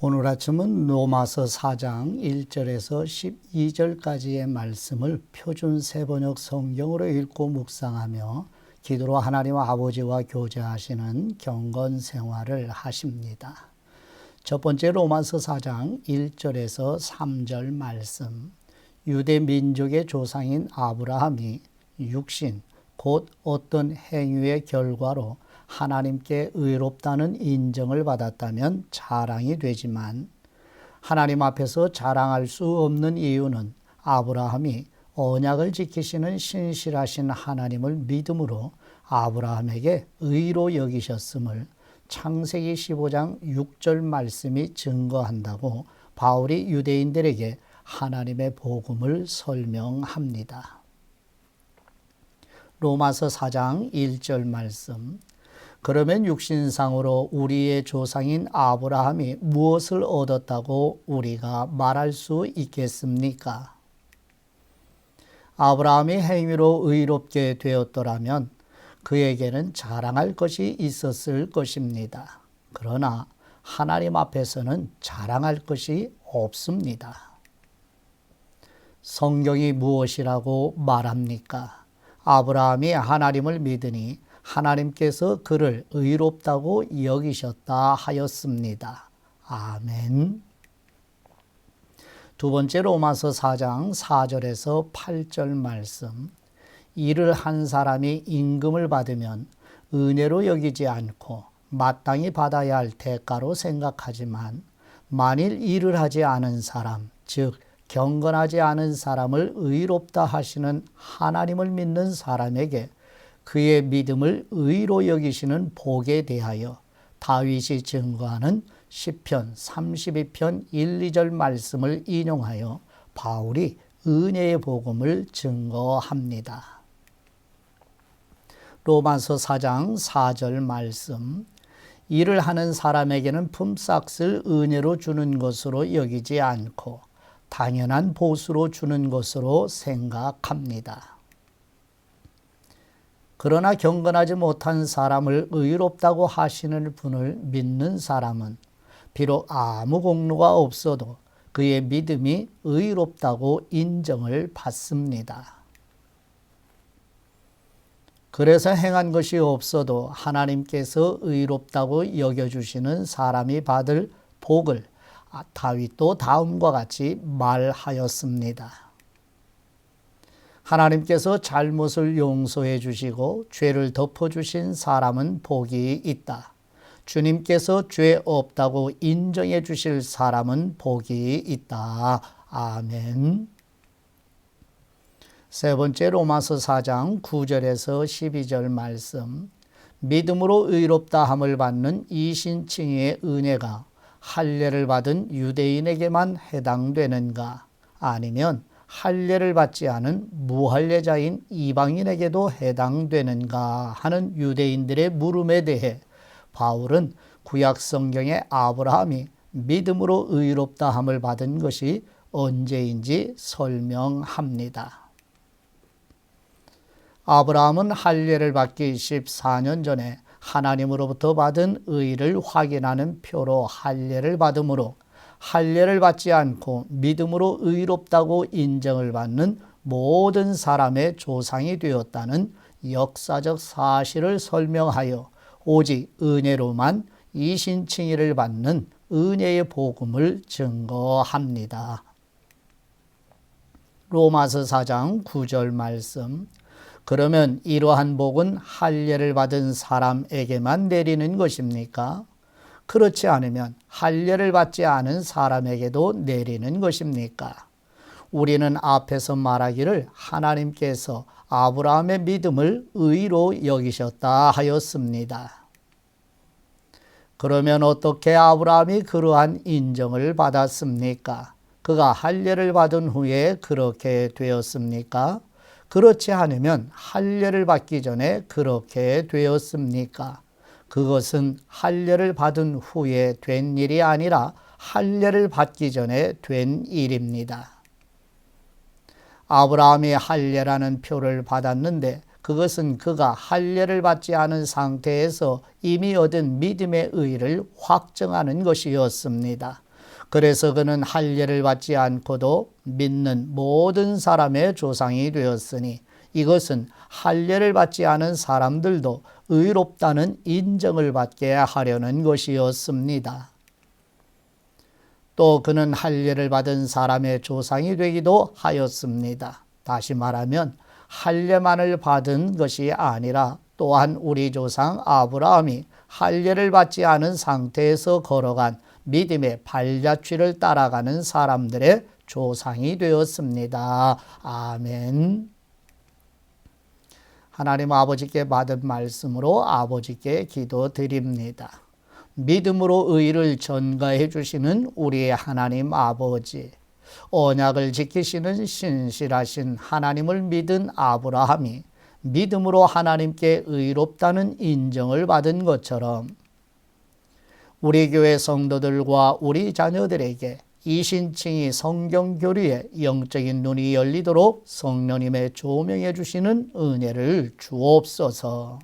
오늘 아침은 로마서 4장 1절에서 12절까지의 말씀을 표준 세번역 성경으로 읽고 묵상하며 기도로 하나님 아버지와 교제하시는 경건 생활을 하십니다. 첫 번째 로마서 4장 1절에서 3절 말씀. 유대 민족의 조상인 아브라함이 육신 곧 어떤 행위의 결과로 하나님께 의롭다는 인정을 받았다면 자랑이 되지만 하나님 앞에서 자랑할 수 없는 이유는 아브라함이 언약을 지키시는 신실하신 하나님을 믿음으로 아브라함에게 의로 여기셨음을 창세기 15장 6절 말씀이 증거한다고 바울이 유대인들에게 하나님의 복음을 설명합니다. 로마서 4장 1절 말씀. 그러면 육신상으로 우리의 조상인 아브라함이 무엇을 얻었다고 우리가 말할 수 있겠습니까? 아브라함이 행위로 의롭게 되었더라면 그에게는 자랑할 것이 있었을 것입니다. 그러나 하나님 앞에서는 자랑할 것이 없습니다. 성경이 무엇이라고 말합니까? 아브라함이 하나님을 믿으니 하나님께서 그를 의롭다고 여기셨다 하였습니다. 아멘. 두 번째 로마서 4장 4절에서 8절 말씀. 일을 한 사람이 임금을 받으면 은혜로 여기지 않고 마땅히 받아야 할 대가로 생각하지만 만일 일을 하지 않은 사람, 즉 경건하지 않은 사람을 의롭다 하시는 하나님을 믿는 사람에게 그의 믿음을 의로 여기시는 복에 대하여 다윗이 증거하는 시편 32편 1, 2절 말씀을 인용하여 바울이 은혜의 복음을 증거합니다. 로마서 4장 4절 말씀. 일을 하는 사람에게는 품삯을 은혜로 주는 것으로 여기지 않고 당연한 보수로 주는 것으로 생각합니다. 그러나 경건하지 못한 사람을 의롭다고 하시는 분을 믿는 사람은 비록 아무 공로가 없어도 그의 믿음이 의롭다고 인정을 받습니다. 그래서 행한 것이 없어도 하나님께서 의롭다고 여겨주시는 사람이 받을 복을 다윗도 다음과 같이 말하였습니다. 하나님께서 잘못을 용서해 주시고 죄를 덮어주신 사람은 복이 있다. 주님께서 죄 없다고 인정해 주실 사람은 복이 있다. 아멘. 세 번째 로마서 4장 9절에서 12절 말씀. 믿음으로 의롭다 함을 받는 이신칭의의 은혜가 할례를 받은 유대인에게만 해당되는가? 아니면 할례를 받지 않은 무할례자인 이방인에게도 해당되는가 하는 유대인들의 물음에 대해 바울은 구약 성경의 아브라함이 믿음으로 의롭다 함을 받은 것이 언제인지 설명합니다. 아브라함은 할례를 받기 14년 전에 하나님으로부터 받은 의를 확인하는 표로 할례를 받음으로 할례를 받지 않고 믿음으로 의롭다고 인정을 받는 모든 사람의 조상이 되었다는 역사적 사실을 설명하여 오직 은혜로만 이신칭의를 받는 은혜의 복음을 증거합니다. 로마서 4장 9절 말씀. 그러면 이러한 복은 할례를 받은 사람에게만 내리는 것입니까? 그렇지 않으면 할례를 받지 않은 사람에게도 내리는 것입니까? 우리는 앞에서 말하기를 하나님께서 아브라함의 믿음을 의로 여기셨다 하였습니다. 그러면 어떻게 아브라함이 그러한 인정을 받았습니까? 그가 할례를 받은 후에 그렇게 되었습니까? 그렇지 않으면 할례를 받기 전에 그렇게 되었습니까? 그것은 할례를 받은 후에 된 일이 아니라 할례를 받기 전에 된 일입니다. 아브라함이 할례라는 표를 받았는데 그것은 그가 할례를 받지 않은 상태에서 이미 얻은 믿음의 의를 확정하는 것이었습니다. 그래서 그는 할례를 받지 않고도 믿는 모든 사람의 조상이 되었으니 이것은 할례를 받지 않은 사람들도 의롭다는 인정을 받게 하려는 것이었습니다. 또 그는 할례를 받은 사람의 조상이 되기도 하였습니다. 다시 말하면 할례만을 받은 것이 아니라 또한 우리 조상 아브라함이 할례를 받지 않은 상태에서 걸어간 믿음의 발자취를 따라가는 사람들의 조상이 되었습니다. 아멘. 하나님 아버지께 받은 말씀으로 아버지께 기도드립니다. 믿음으로 의를 전가해 주시는 우리의 하나님 아버지, 언약을 지키시는 신실하신 하나님을 믿은 아브라함이 믿음으로 하나님께 의롭다는 인정을 받은 것처럼 우리 교회 성도들과 우리 자녀들에게 이신칭이 성경 교리에 영적인 눈이 열리도록 성령님의 조명해 주시는 은혜를 주옵소서.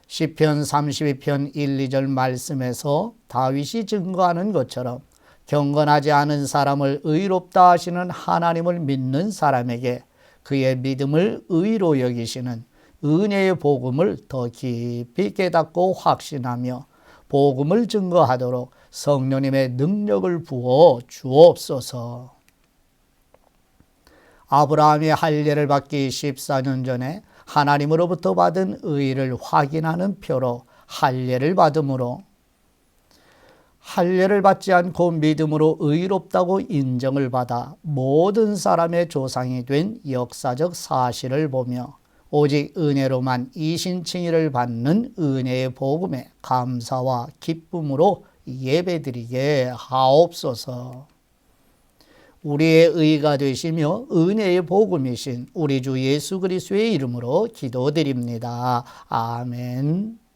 시편 32편 1, 2절 말씀에서 다윗이 증거하는 것처럼 경건하지 않은 사람을 의롭다 하시는 하나님을 믿는 사람에게 그의 믿음을 의로 여기시는 은혜의 복음을 더 깊이 깨닫고 확신하며 복음을 증거하도록 성령님의 능력을 부어 주옵소서. 아브라함이 할례를 받기 14년 전에 하나님으로부터 받은 의를 확인하는 표로 할례를 받음으로 할례를 받지 않고 믿음으로 의롭다고 인정을 받아 모든 사람의 조상이 된 역사적 사실을 보며 오직 은혜로만 이신칭의를 받는 은혜의 복음에 감사와 기쁨으로 예배드리게 하옵소서. 우리의 의가 되시며 은혜의 복음이신 우리 주 예수 그리스도의 이름으로 기도드립니다. 아멘.